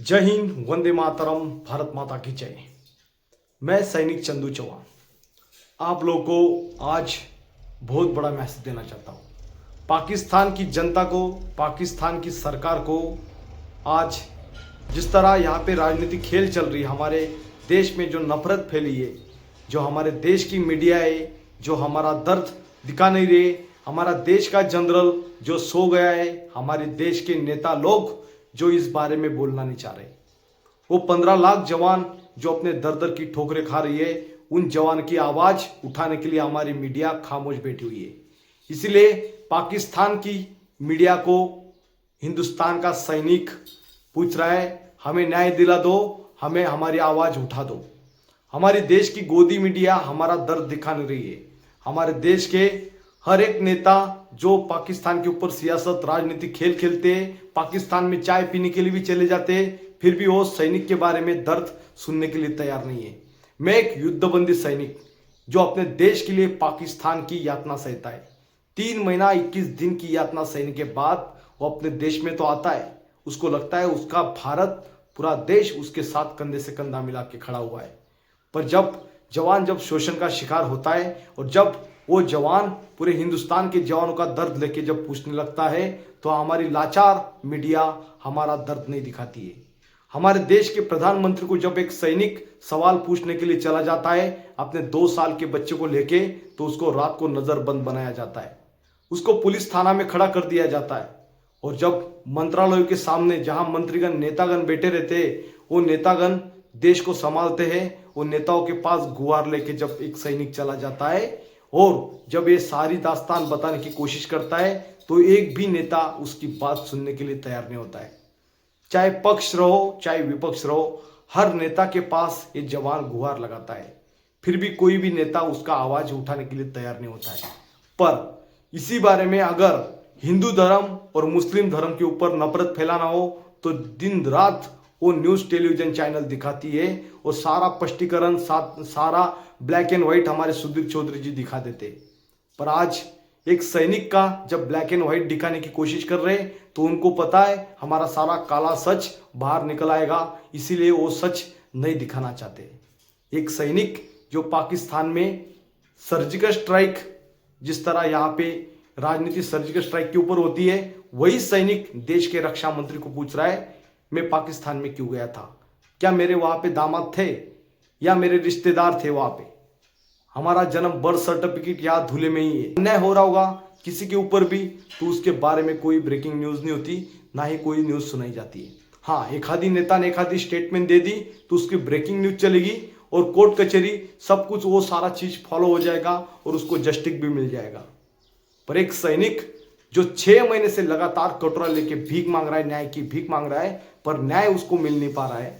जय हिंद, वंदे मातरम, भारत माता की जय। मैं सैनिक चंदू चौहान आप लोगों को आज बहुत बड़ा मैसेज देना चाहता हूँ। पाकिस्तान की जनता को, पाकिस्तान की सरकार को आज जिस तरह यहाँ पे राजनीतिक खेल चल रही है, हमारे देश में जो नफरत फैली है, जो हमारे देश की मीडिया है जो हमारा दर्द दिखा नहीं रहे, हमारा देश का जनरल जो सो गया है, हमारे देश के नेता लोग जो इस बारे में बोलना नहीं चाह रहे, वो 15 लाख जवान जो अपने दर दर की ठोकरें खा रही है, उन जवान की आवाज उठाने के लिए हमारी मीडिया खामोश बैठी हुई है। इसीलिए पाकिस्तान की मीडिया को हिंदुस्तान का सैनिक पूछ रहा है, हमें न्याय दिला दो, हमें हमारी आवाज उठा दो। हमारे देश की गोदी मीडिया हमारा दर्द दिखा नहीं रही है। हमारे देश के हर एक नेता जो पाकिस्तान के ऊपर सियासत राजनीतिक खेल खेलते हैं, पाकिस्तान में चाय पीने के लिए भी चले जाते हैं, फिर भी वो सैनिक के बारे में दर्द सुनने के लिए तैयार नहीं है। मैं एक युद्धबंदी सैनिक जो अपने देश के लिए पाकिस्तान की यातना सहता है, 3 महीना 21 दिन की यातना सहने के बाद वो अपने देश में तो आता है, उसको लगता है उसका भारत, पूरा देश उसके साथ कंधे से कंधा मिला के खड़ा हुआ है। पर जब शोषण का शिकार होता है और जब वो जवान पूरे हिंदुस्तान के जवानों का दर्द लेके जब पूछने लगता है, तो हमारी लाचार मीडिया हमारा दर्द नहीं दिखाती है। हमारे देश के प्रधानमंत्री को जब एक सैनिक सवाल पूछने के लिए चला जाता है अपने 2 साल के बच्चे को लेके, तो उसको रात को नजरबंद बनाया जाता है, उसको पुलिस थाना में खड़ा कर दिया जाता है। और जब मंत्रालयों के सामने जहां मंत्रीगण नेतागण बैठे रहते, वो नेतागण देश को संभालते हैं, वो नेताओं के पास गुहार लेके जब एक सैनिक चला जाता है और जब ये सारी दास्तान बताने की कोशिश करता है, तो एक भी नेता उसकी बात सुनने के लिए तैयार नहीं होता है। चाहे पक्ष रहो चाहे विपक्ष रहो, हर नेता के पास ये जवान गुहार लगाता है, फिर भी कोई भी नेता उसका आवाज उठाने के लिए तैयार नहीं होता है। पर इसी बारे में अगर हिंदू धर्म और मुस्लिम धर्म के ऊपर नफरत फैलाना हो, तो दिन रात वो न्यूज टेलीविजन चैनल दिखाती है और सारा स्पष्टीकरण, सारा ब्लैक एंड व्हाइट हमारे सुधीर चौधरी जी दिखा देते। पर आज एक सैनिक का जब ब्लैक एंड व्हाइट दिखाने की कोशिश कर रहे, तो उनको पता है हमारा सारा काला सच बाहर निकल आएगा, इसीलिए वो सच नहीं दिखाना चाहते। एक सैनिक जो पाकिस्तान में सर्जिकल स्ट्राइक, जिस तरह यहाँ पे राजनीति सर्जिकल स्ट्राइक के ऊपर होती है, वही सैनिक देश के रक्षा मंत्री को पूछ रहा है, मैं पाकिस्तान में क्यों गया था, क्या मेरे वहां पे दामाद थे या मेरे रिश्तेदार थे वहां पे, हमारा जन्म बर्थ सर्टिफिकेट यहाँ धूले में ही है। अन्याय हो रहा होगा किसी के ऊपर भी, तो उसके बारे में कोई ब्रेकिंग न्यूज नहीं होती, ना ही कोई न्यूज सुनाई जाती है। हाँ, एक आधी नेता ने एक आधी स्टेटमेंट दे दी तो उसकी ब्रेकिंग न्यूज चलेगी और कोर्ट कचहरी सब कुछ वो सारा चीज फॉलो हो जाएगा और उसको जस्टिस भी मिल जाएगा। पर एक सैनिक जो 6 महीने से लगातार कटोरा लेके भीख मांग रहा है, न्याय की भीख मांग रहा है, पर न्याय उसको मिल नहीं पा रहा है,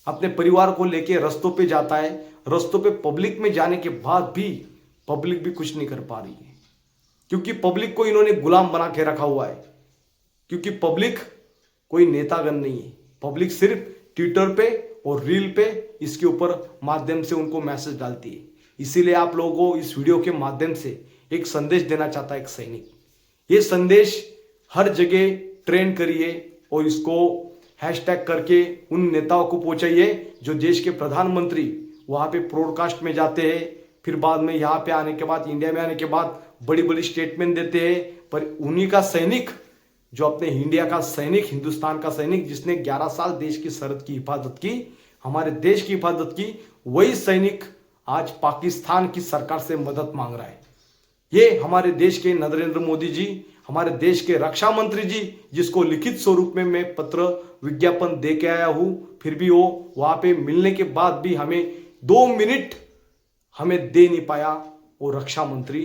अपने परिवार को लेके रस्तों पे जाता है, रस्तों पे पब्लिक में जाने के बाद भी पब्लिक भी कुछ नहीं कर पा रही है, क्योंकि पब्लिक को इन्होंने गुलाम बना के रखा हुआ है। क्योंकि पब्लिक कोई नेतागण नहीं है, पब्लिक सिर्फ ट्विटर पे और रील पे इसके ऊपर माध्यम से उनको मैसेज डालती है। इसीलिए आप लोगों को इस वीडियो के माध्यम से एक संदेश देना चाहता है एक सैनिक। ये संदेश हर जगह ट्रेंड करिए और इसको हैशटैग करके उन नेताओं को पहुंचाइए जो देश के प्रधानमंत्री वहां पे ब्रॉडकास्ट में जाते हैं, फिर बाद में यहाँ पे आने के बाद, इंडिया में आने के बाद बड़ी बड़ी स्टेटमेंट देते हैं, पर उन्हीं का सैनिक जो अपने इंडिया का सैनिक, हिंदुस्तान का सैनिक जिसने 11 साल देश की सरहद की हिफाजत की, हमारे देश की हिफाजत की, वही सैनिक आज पाकिस्तान की सरकार से मदद मांग रहा है। ये हमारे देश के नरेंद्र मोदी जी, हमारे देश के रक्षा मंत्री जी, जिसको लिखित स्वरूप में मैं पत्र विज्ञापन दे के आया हूं, फिर भी वो वहां पे मिलने के बाद भी हमें 2 मिनट हमें दे नहीं पाया वो रक्षा मंत्री,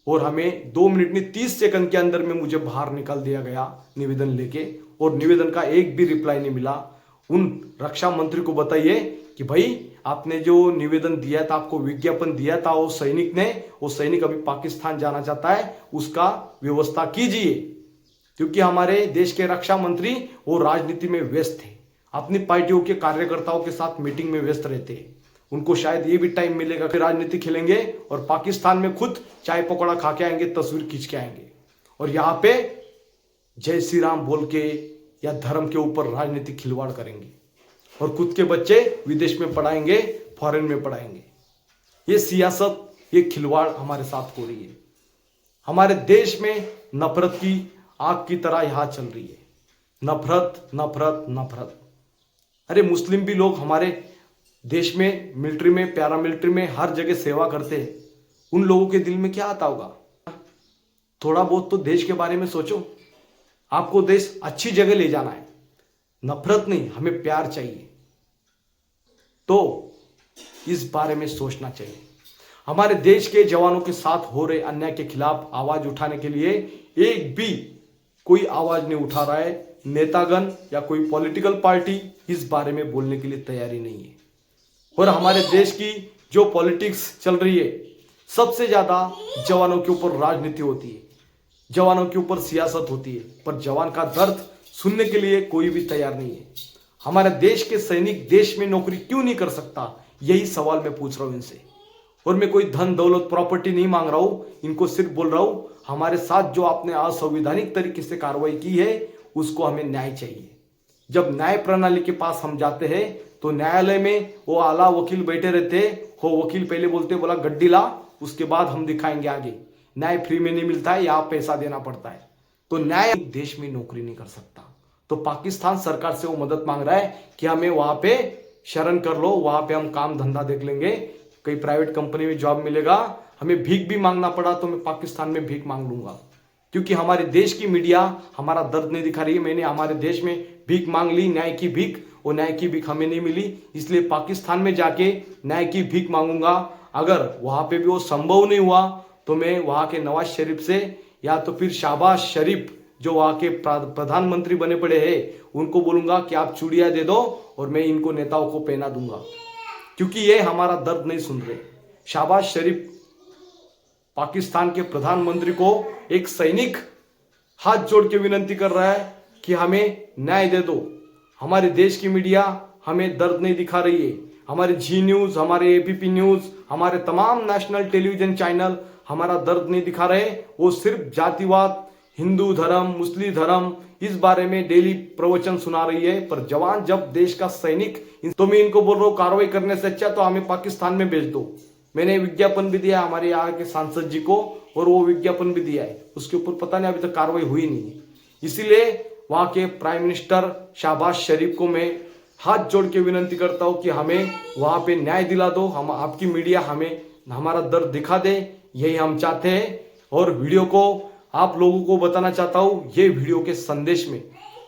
और हमें 2 मिनट नहीं 30 सेकंड के अंदर में मुझे बाहर निकाल दिया गया निवेदन लेके, और निवेदन का एक भी रिप्लाई नहीं मिला। उन रक्षा मंत्री को बताइए कि भाई आपने जो निवेदन दिया था, आपको विज्ञापन दिया था वो सैनिक अभी पाकिस्तान जाना चाहता है, उसका व्यवस्था कीजिए। क्योंकि हमारे देश के रक्षा मंत्री वो राजनीति में व्यस्त थे, अपनी पार्टियों के कार्यकर्ताओं के साथ मीटिंग में व्यस्त रहते हैं, उनको शायद ये भी टाइम मिलेगा कि राजनीति खेलेंगे और पाकिस्तान में खुद चाय पकौड़ा खा के आएंगे, तस्वीर खींच के आएंगे, और यहाँ पे जय श्री राम बोल के या धर्म के ऊपर राजनीतिक खिलवाड़ करेंगे और खुद के बच्चे विदेश में पढ़ाएंगे, फॉरेन में पढ़ाएंगे। ये सियासत, ये खिलवाड़ हमारे साथ हो रही है। हमारे देश में नफरत की आग की तरह यहां चल रही है। नफरत नफरत नफरत। अरे मुस्लिम भी लोग हमारे देश में मिलिट्री में, पैरा मिलिट्री में हर जगह सेवा करते हैं। उन लोगों के दिल में क्या आता होगा? थोड़ा बहुत तो देश के बारे में सोचो। आपको देश अच्छी जगह ले जाना है, नफरत नहीं, हमें प्यार चाहिए। तो इस बारे में सोचना चाहिए। हमारे देश के जवानों के साथ हो रहे अन्याय के खिलाफ आवाज उठाने के लिए एक भी कोई आवाज नहीं उठा रहा है। नेतागण या कोई पॉलिटिकल पार्टी इस बारे में बोलने के लिए तैयारी नहीं है। और हमारे देश की जो पॉलिटिक्स चल रही है, सबसे ज्यादा जवानों के ऊपर राजनीति होती है, जवानों के ऊपर सियासत होती है, पर जवान का दर्द सुनने के लिए कोई भी तैयार नहीं है। हमारे देश के सैनिक देश में नौकरी क्यों नहीं कर सकता, यही सवाल मैं पूछ रहा हूं इनसे। और मैं कोई धन दौलत प्रॉपर्टी नहीं मांग रहा हूं, इनको सिर्फ बोल रहा हूं हमारे साथ जो आपने असंवैधानिक तरीके से कार्रवाई की है उसको हमें न्याय चाहिए। जब न्याय प्रणाली के पास हम जाते हैं तो न्यायालय में वो आला वकील बैठे रहते हैं। वो वकील पहले बोलते बोला गड्डी ला, उसके बाद हम दिखाएंगे आगे। न्याय फ्री में नहीं मिलता है, यहाँ पैसा देना पड़ता है। तो न्याय देश में नौकरी नहीं कर सकता। तो पाकिस्तान सरकार से वो मदद मांग रहा है कि हमें वहां पे शरण कर लो, वहां पे हम काम धंधा देख लेंगे, कई प्राइवेट कंपनी में जॉब मिलेगा। हमें भीख भी मांगना पड़ा तो मैं पाकिस्तान में भीख मांग लूंगा, क्योंकि हमारे देश की मीडिया हमारा दर्द नहीं दिखा रही है। मैंने हमारे देश में भीख मांग ली, न्याय की भीख, और न्याय की भीख हमें नहीं मिली, इसलिए पाकिस्तान में जाके न्याय की भीख मांगूंगा। अगर वहां पे भी वो संभव नहीं हुआ तो मैं वहां के नवाज शरीफ से या तो फिर शहबाज शरीफ जो वहां के प्रधानमंत्री बने पड़े हैं उनको बोलूंगा कि आप चूड़ियां दे दो और मैं इनको नेताओं को पहना दूंगा, क्योंकि ये हमारा दर्द नहीं सुन रहे। शहबाज शरीफ पाकिस्तान के प्रधानमंत्री को एक सैनिक हाथ जोड़ के विनती कर रहा है कि हमें न्याय दे दो। हमारे देश की मीडिया हमें दर्द नहीं दिखा रही है। हमारे जी न्यूज, हमारे एबीपी न्यूज, हमारे तमाम नेशनल टेलीविजन चैनल हमारा दर्द नहीं दिखा रहे। वो सिर्फ जातिवाद, हिंदू धर्म, मुस्लिम धर्म, इस बारे में डेली प्रवचन सुना रही है। पर जवान जब देश का सैनिक, तो मैं इनको बोल रहा हूँ कार्रवाई करने से अच्छा तो हमें पाकिस्तान में भेज दो। मैंने विज्ञापन भी दिया हमारे यहाँ के सांसद जी को, और वो विज्ञापन भी दिया है, उसके ऊपर पता नहीं अभी तक कार्रवाई हुई नहीं है। इसीलिए वहां के प्राइम मिनिस्टर शहबाज शरीफ को मैं हाथ जोड़ के विनती करता हूं कि हमें वहां पे न्याय दिला दो। हम आपकी मीडिया हमें हमारा दर्द दिखा दे, यही हम चाहते हैं। और वीडियो को आप लोगों को बताना चाहता हूं, ये वीडियो के संदेश में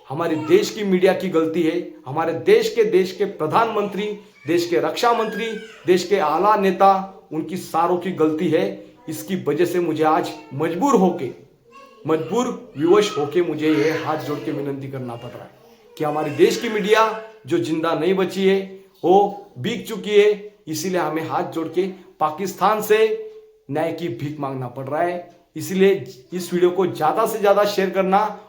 हमारे देश की मीडिया की गलती है। हमारे देश के प्रधानमंत्री, देश के रक्षा मंत्री, देश के आला नेता, उनकी सारों की गलती है। इसकी वजह से मुझे आज मजबूर विवश होके मुझे यह हाथ जोड़ के विनती करना पड़ रहा है कि हमारे देश की मीडिया जो जिंदा नहीं बची है वो बिक चुकी है। इसीलिए हमें हाथ जोड़ के पाकिस्तान से न्याय की भीख मांगना पड़ रहा है। इसीलिए इस वीडियो को ज्यादा से ज्यादा शेयर करना